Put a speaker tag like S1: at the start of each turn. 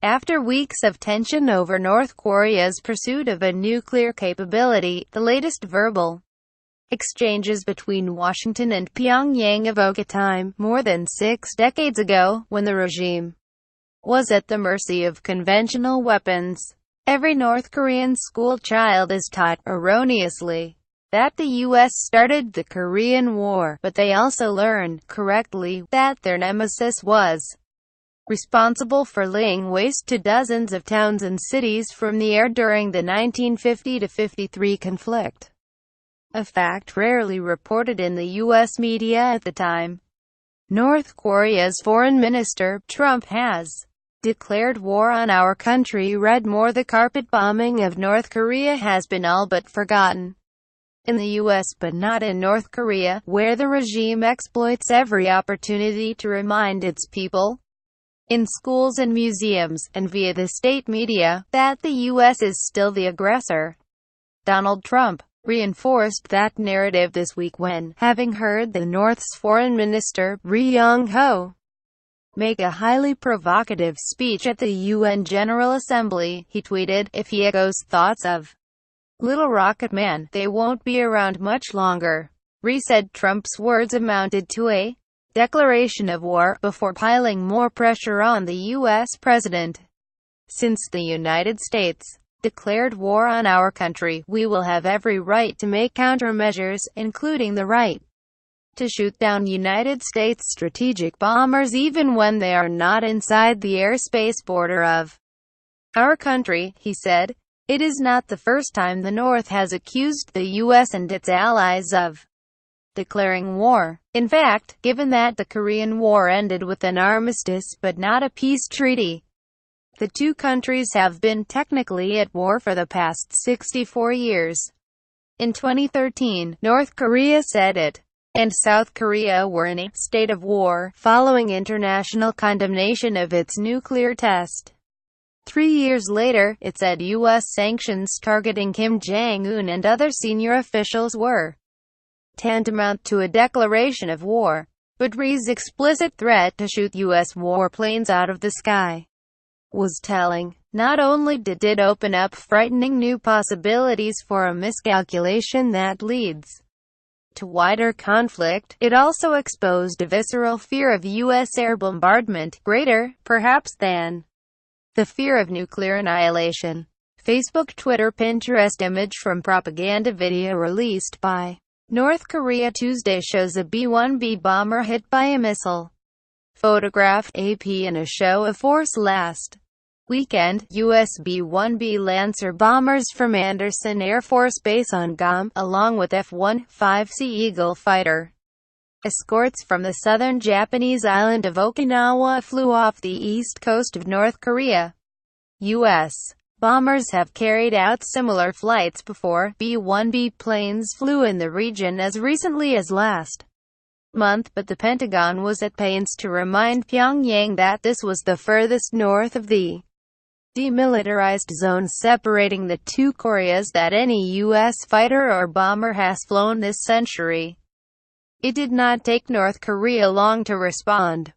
S1: After weeks of tension over North Korea's pursuit of a nuclear capability, the latest verbal exchanges between Washington and Pyongyang evoke a time, more than 6 decades ago, when the regime was at the mercy of conventional weapons. Every North Korean school child is taught, erroneously, that the U.S. started the Korean War, but they also learn, correctly, that their nemesis was responsible for laying waste to dozens of towns and cities from the air during the 1950–53 conflict. A fact rarely reported in the U.S. media at the time. North Korea's foreign minister, Trump has declared war on our country. Read more. The carpet bombing of North Korea has been all but forgotten in the U.S., but not in North Korea, where the regime exploits every opportunity to remind its people, in schools and museums, and via the state media, that the U.S. is still the aggressor. Donald Trump reinforced that narrative this week when, having heard the North's foreign minister, Ri Yong-ho, make a highly provocative speech at the UN General Assembly, he tweeted, "If he echoes thoughts of Little Rocket Man, they won't be around much longer." Ri said Trump's words amounted to a declaration of war, before piling more pressure on the U.S. president. "Since the United States declared war on our country, we will have every right to make countermeasures, including the right to shoot down United States strategic bombers even when they are not inside the airspace border of our country," he said. It is not the first time the North has accused the U.S. and its allies of declaring war. In fact, given that the Korean War ended with an armistice but not a peace treaty, the two countries have been technically at war for the past 64 years. In 2013, North Korea said it and South Korea were in a state of war, following international condemnation of its nuclear test. 3 years later, it said U.S. sanctions targeting Kim Jong-un and other senior officials were tantamount to a declaration of war. But Ri's explicit threat to shoot U.S. warplanes out of the sky was telling. Not only did it open up frightening new possibilities for a miscalculation that leads to wider conflict, it also exposed a visceral fear of U.S. air bombardment, greater, perhaps, than the fear of nuclear annihilation. Facebook, Twitter, Pinterest. Image from propaganda video released by North Korea Tuesday shows a B-1B bomber hit by a missile. Photograph, AP. In a show of force last weekend, U.S. B-1B Lancer bombers from Andersen Air Force Base on Guam, along with F-15C Eagle fighter escorts from the southern Japanese island of Okinawa, flew off the east coast of North Korea. U.S. bombers have carried out similar flights before. B-1B planes flew in the region as recently as last month, but the Pentagon was at pains to remind Pyongyang that this was the furthest north of the demilitarized zone separating the two Koreas that any U.S. fighter or bomber has flown this century. It did not take North Korea long to respond.